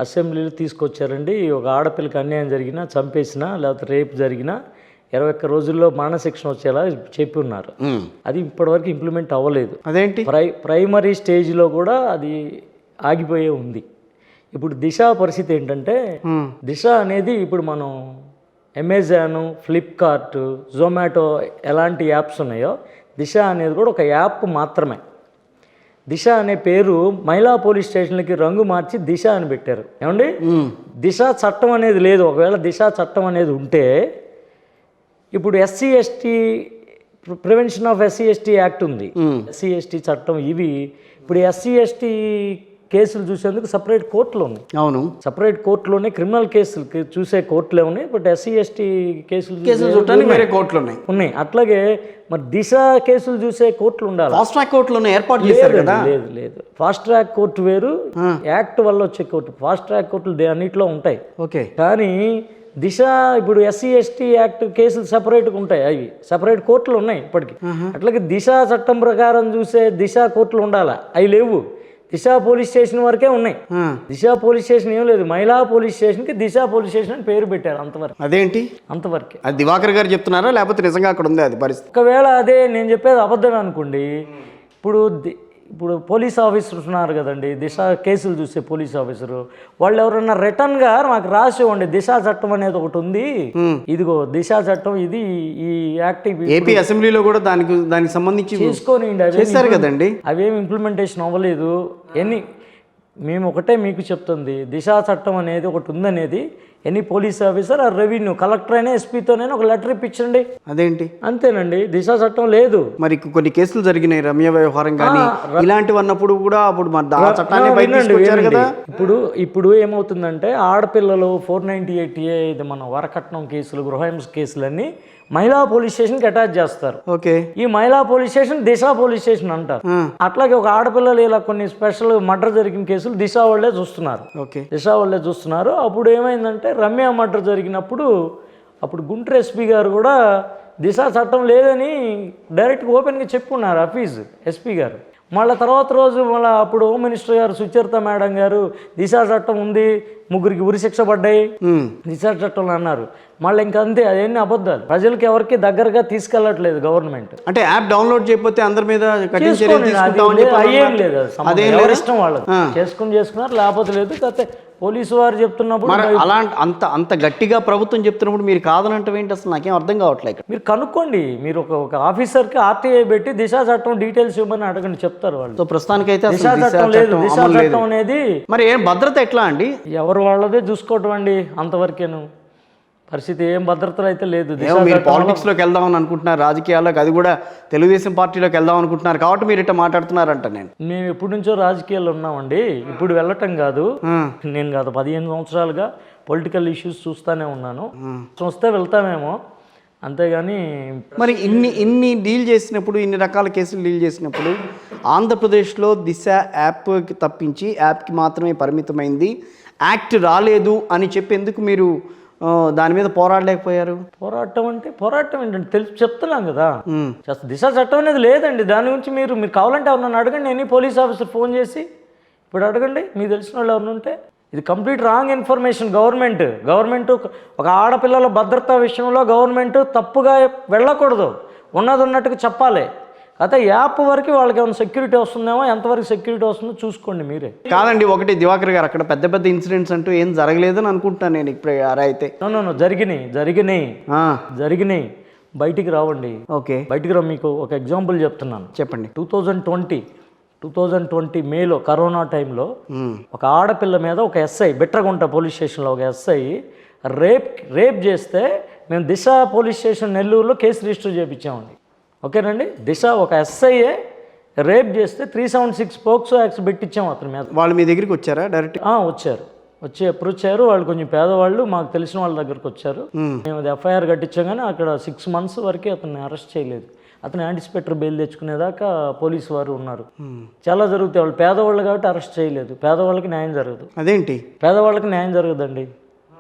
అసెంబ్లీలో తీసుకొచ్చారండి. ఒక ఆడపిల్లకి అన్యాయం జరిగినా, చంపేసినా, లేకపోతే రేపు జరిగినా 21 రోజుల్లో మరణశిక్షణ వచ్చేలా చెప్పి ఉన్నారు. అది ఇప్పటివరకు ఇంప్లిమెంట్ అవ్వలేదు. అదేంటి? ప్రైమరీ స్టేజ్లో కూడా అది ఆగిపోయే ఉంది. ఇప్పుడు దిశ పరిస్థితి ఏంటంటే, దిశ అనేది ఇప్పుడు మనం అమెజాన్, ఫ్లిప్కార్ట్, జొమాటో ఎలాంటి యాప్స్ ఉన్నాయో దిశ అనేది కూడా ఒక యాప్ మాత్రమే. దిశ అనే పేరు మహిళా పోలీస్ స్టేషన్లకి రంగు మార్చి దిశ అని పెట్టారు. ఏమండి, దిశ చట్టం అనేది లేదు. ఒకవేళ దిశ చట్టం అనేది ఉంటే ఇప్పుడు SC ST prevention of SC ST act ఉంది, ఎస్సీ ఎస్టీ చట్టం. ఇవి ఇప్పుడు ఎస్సీ ఎస్టీ కేసులు చూసేందుకు సపరేట్ కోర్టులు ఉన్నాయి. అవును, సపరేట్ కోర్టులోనే క్రిమినల్ కేసులు చూసే కోర్టులే ఉన్నాయి. బట్ ఎస్సీ ఎస్టీ కేసులు చూడటానికి వేరే కోర్టులు ఉన్నాయి. అట్లాగే మరి దిశ కేసులు చూసే కోర్టులు ఉండాలి. ఫాస్ట్ ట్రాక్ కోర్టులు ఏర్పాటు చేశారు కదా? లేదు. ఫాస్ట్ ట్రాక్ కోర్టు వేరు, యాక్ట్ వల్ల వచ్చే కోర్టు. ఫాస్ట్ ట్రాక్ కోర్టులు అన్నిట్లో ఉంటాయి. ఓకే. కానీ దిశ ఇప్పుడు ఎస్సీ ఎస్టీ యాక్ట్ కేసులు సపరేట్గా ఉంటాయి. అవి సపరేట్ కోర్టులు ఉన్నాయి ఇప్పటికీ. అట్లాగే దిశ చట్టం ప్రకారం చూసే దిశ కోర్టులు ఉండాలా, అవి లేవు. దిశ పోలీస్ స్టేషన్ వరకే ఉన్నాయి. దిశ పోలీస్ స్టేషన్ ఏం లేదు. మహిళా పోలీస్ స్టేషన్కి దిశ పోలీస్ స్టేషన్ అని పేరు పెట్టారు. అంతవరకు. అదేంటి? అంతవరకే. అది దివాకర్ గారు చెప్తున్నారా లేకపోతే నిజంగా అక్కడ ఉంది అది పరిస్థితి? ఒకవేళ అదే నేను చెప్పేది అబద్ధం అనుకోండి. ఇప్పుడు పోలీస్ ఆఫీసర్స్ ఉన్నారు కదండి, దిశ కేసులు చూసే పోలీస్ ఆఫీసరు, వాళ్ళు ఎవరన్నా రిటర్న్గా మాకు రాసి ఇవ్వండి, దిశ చట్టం అనేది ఒకటి ఉంది, ఇదిగో దిశ చట్టం, ఇది ఈ యాక్టివ్. ఏపీ అసెంబ్లీలో కూడా దానికి సంబంధించి చేసుకొని చేశారు కదండి. అవేమి ఇంప్లిమెంటేషన్ అవ్వలేదు. మేము ఒకటే మీకు చెప్తుంది, దిశ చట్టం అనేది ఒకటి ఉందనేది ఎనీ పోలీస్ ఆఫీసర్, ఆ రెవెన్యూ కలెక్టర్ అయినా ఎస్పీతోనైనా ఒక లెటర్ ఇప్పించండి. అదేంటి? అంతేనండి. దిశ చట్టం లేదు. మరి కొన్ని కేసులు జరిగినాయి, రమ్య వ్యవహారం కానీ ఇలాంటివి అన్నప్పుడు కూడా అప్పుడు చట్టాన్ని కదా. ఇప్పుడు ఏమవుతుందంటే, ఆడపిల్లలు 498A ఇది మన వరకట్నం కేసులు, గృహహింస కేసులన్నీ మహిళా పోలీస్ స్టేషన్కి అటాచ్ చేస్తారు. ఓకే. ఈ మహిళా పోలీస్ స్టేషన్ దిశ పోలీస్ స్టేషన్ అంటారు. అట్లాగే ఒక ఆడపిల్లలు ఇలా కొన్ని స్పెషల్ మర్డర్ జరిగిన కేసులు దిశ వాళ్ళే చూస్తున్నారు. ఓకే. దిశ వాళ్ళే చూస్తున్నారు. అప్పుడు ఏమైందంటే, రమ్య మర్డర్ జరిగినప్పుడు అప్పుడు గుంటూరు ఎస్పీ గారు కూడా దిశ చట్టం లేదని డైరెక్ట్గా ఓపెన్గా చెప్పుకున్నారు అఫీజ్ ఎస్పీ గారు. మళ్ళీ తర్వాత రోజు అప్పుడు హోమ్ మినిస్టర్ గారు సుచరిత మేడం గారు దిశ చట్టం ఉంది, 3 ఉరిశిక్ష పడ్డాయి దిశ చట్టంలో అన్నారు. మళ్ళీ ఇంకా అంతే, అదేన్ని అబద్ధాలు. ప్రజలకి ఎవరికి దగ్గరగా తీసుకెళ్ళట్లేదు గవర్నమెంట్. అంటే యాప్ డౌన్లోడ్ చేయకపోతే అందరి మీద అయ్యేం లేదు, ఇష్టం వాళ్ళకి చేసుకున్నారు, లేకపోతే లేదు. కాకపోతే పోలీసు వారు చెప్తున్నప్పుడు అంత గట్టిగా ప్రభుత్వం చెప్తున్నప్పుడు మీరు కాదనంటే ఏంటి? అసలు నాకేం అర్థం కావట్లేదు. మీరు కనుక్కోండి, మీరు ఒక ఆఫీసర్కి ఆర్టీఐ పెట్టి దిశ చట్టం డీటెయిల్స్ ఇవ్వమని అడగండి, చెప్తారు వాళ్ళు. సో ప్రస్తుతానికైతే దిశ చట్టం లేదు. దిశ చట్టం అనేది మరి ఏం భద్రత ఎట్లా అండి? ఎవరు వాళ్ళదే చూసుకోవటం అండి, అంతవరకేను. పరిస్థితి ఏం భద్రతలు అయితే లేదు. మీరు పాలిటిక్స్లోకి వెళ్దామని అనుకుంటున్నారు, రాజకీయాల్లోకి, అది కూడా తెలుగుదేశం పార్టీలోకి వెళ్దాం అనుకుంటున్నారు కాబట్టి మీరు ఇట్లా మాట్లాడుతున్నారంట. మేము ఎప్పటి నుంచో రాజకీయాల్లో ఉన్నామండి, ఇప్పుడు వెళ్ళటం కాదు. నేను గత 15 సంవత్సరాలుగా పొలిటికల్ ఇష్యూస్ చూస్తూనే ఉన్నాను. చూస్తే వెళ్తామేమో, అంతేగాని. మరి ఇన్ని డీల్ చేసినప్పుడు, ఇన్ని రకాల కేసులు డీల్ చేసినప్పుడు ఆంధ్రప్రదేశ్లో దిశ యాప్కి తప్పించి యాప్కి మాత్రమే పరిమితమైంది, యాక్ట్ రాలేదు అని చెప్పి ఎందుకు మీరు దాని మీద పోరాడలేకపోయారు? పోరాటం ఏంటంటే తెలుసు చెప్తున్నాం కదా. దిశ చట్టం అనేది లేదండి. దాని గురించి మీరు కావాలంటే ఎవరన్నా అడగండి. నేను పోలీస్ ఆఫీసర్ ఫోన్ చేసి ఇప్పుడు అడగండి, మీకు తెలిసిన వాళ్ళు ఎవరు ఉంటే. ఇది కంప్లీట్ రాంగ్ ఇన్ఫర్మేషన్. గవర్నమెంట్ ఒక ఆడపిల్లల భద్రత విషయంలో గవర్నమెంట్ తప్పుగా వెళ్ళకూడదు, ఉన్నది ఉన్నట్టుగా చెప్పాలి. అయితే యాప్ వరకు వాళ్ళకి ఏమైనా సెక్యూరిటీ వస్తుందేమో, ఎంతవరకు సెక్యూరిటీ వస్తుందో చూసుకోండి మీరే. కాదండి, ఒకటి దివాకర్ గారు, అక్కడ పెద్ద పెద్ద ఇన్సిడెంట్స్ అంటూ ఏం జరగలేదని అనుకుంటున్నాను నేను. ఇప్పుడు అయితే జరిగినాయి బయటికి రావండి. ఓకే, బయటికి రా. మీకు ఒక ఎగ్జాంపుల్ చెప్తున్నాను, చెప్పండి. 2020 మేలో కరోనా టైంలో ఒక ఆడపిల్ల మీద ఒక ఎస్ఐ, బిట్రగుంట పోలీస్ స్టేషన్లో ఒక ఎస్ఐ రేప్ చేస్తే మేము దిశ పోలీస్ స్టేషన్ నెల్లూరులో కేసు రిజిస్టర్ చేయించామండి. ఓకేనండి, దిశ ఒక ఎస్ఐఏ రేప్ చేస్తే 376 పోక్సో యాక్ట్స్ పెట్టించాము అతని మీద. వాళ్ళు మీ దగ్గరికి వచ్చారా డైరెక్ట్? వచ్చి అప్రోచ్ అయ్యారు. వాళ్ళు కొంచెం పేదవాళ్ళు, మాకు తెలిసిన వాళ్ళ దగ్గరకు వచ్చారు. మేము అది ఎఫ్ఐఆర్ కట్టించాం, కానీ అక్కడ 6 months వరకే అతన్ని అరెస్ట్ చేయలేదు. అతను యాంటిసిపేటర్ బెయిల్ తెచ్చుకునేదాకా పోలీసు వారు ఉన్నారు. చాలా జరుగుతాయి. వాళ్ళు పేదవాళ్ళు కాబట్టి అరెస్ట్ చేయలేదు. పేదవాళ్ళకి న్యాయం జరగదు. అదేంటి? పేదవాళ్ళకి న్యాయం జరగదండి.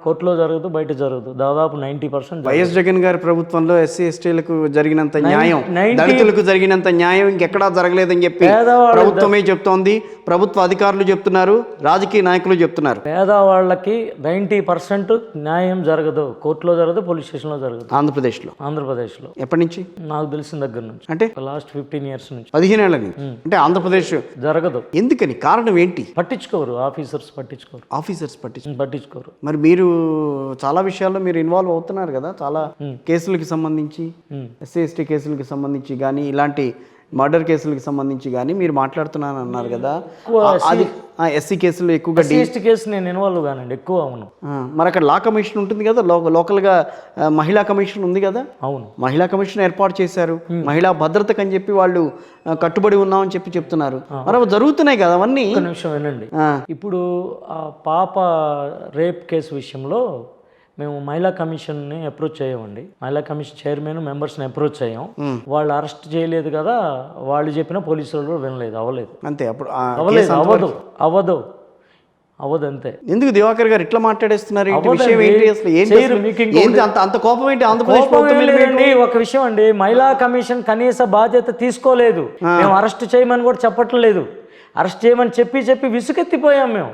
కోర్టులో జరగదు, బయట జరగదు. దాదాపు 90% వైఎస్ జగన్ గారి ప్రభుత్వంలో ఎస్సీ ఎస్టీలకు జరిగినంత న్యాయం, 90 దళితులకు జరిగినంత న్యాయం ఇంకెక్కడా జరగలేదని చెప్పి పేదవాళ్ళ ప్రభుత్వమే చెప్తోంది, ప్రభుత్వ అధికారులు చెప్తున్నారు, రాజకీయ నాయకులు చెప్తున్నారు. పేదవాళ్ళకి 90% న్యాయం జరగదు, కోర్టులో జరగదు, పోలీస్ స్టేషన్లో జరగదు. ఆంధ్రప్రదేశ్లో ఎప్పటి నుంచి? నాకు తెలిసిన దగ్గర నుంచి, అంటే లాస్ట్ 15 years నుంచి 15 ఏళ్ల నుంచి. అంటే ఆంధ్రప్రదేశ్ జరగదు. ఎందుకని? కారణం ఏంటి? పట్టించుకోరు ఆఫీసర్స్, పట్టించుకోరు. మరి మీరు చాలా విషయాల్లో మీరు ఇన్వాల్వ్ అవుతున్నారు కదా, చాలా కేసులకి సంబంధించి, ఎస్సీ ఎస్టీ కేసులకి సంబంధించి కానీ, ఇలాంటి మర్డర్ కేసులకి సంబంధించి కానీ మీరు మాట్లాడుతున్నాను అన్నారు కదా. అది ఎస్సీ కేసులు ఎక్కువగా ఎస్టీ కేసు నేను ఇన్వాల్వ్ కానండి, ఎక్కువ. అవును. మరి అక్కడ లా కమిషన్ ఉంటుంది కదా, లోకల్గా మహిళా కమిషన్ ఉంది కదా. అవును, మహిళా కమిషన్ ఏర్పాటు చేశారు. మహిళా భద్రతకు అని చెప్పి వాళ్ళు కట్టుబడి ఉన్నామని చెప్పి చెప్తున్నారు. మరి అవి జరుగుతున్నాయి కదా అవన్నీ. ఒక నిమిషం వినండి. ఇప్పుడు ఆ పాప రేప్ కేసు విషయంలో మేము మహిళా కమిషన్ని అప్రోచ్ చేయమండి. మహిళా కమిషన్ చైర్మన్ మెంబర్స్ని అప్రోచ్ చేయం. వాళ్ళు అరెస్ట్ చేయలేదు కదా, వాళ్ళు చెప్పిన పోలీసులు కూడా వినలేదు, అవ్వలేదు. అంతే. అప్పుడు అవ్వదు అంతే. ఎందుకు దివాకర్ గారు ఇట్లా మాట్లాడేస్తున్నారు? విషయం ఏంటి అసలు? ఏంటి అంత కోపం ఏంటి ఆంధ్రప్రదేశ్ ప్రభుత్వం? ఒక విషయం అండి, మహిళా కమిషన్ కనీస బాధ్యత తీసుకోలేదు. మేము అరెస్ట్ చేయమని కూడా చెప్పట్లేదు. అరెస్ట్ చేయమని చెప్పి విసుగెత్తిపోయాం మేము.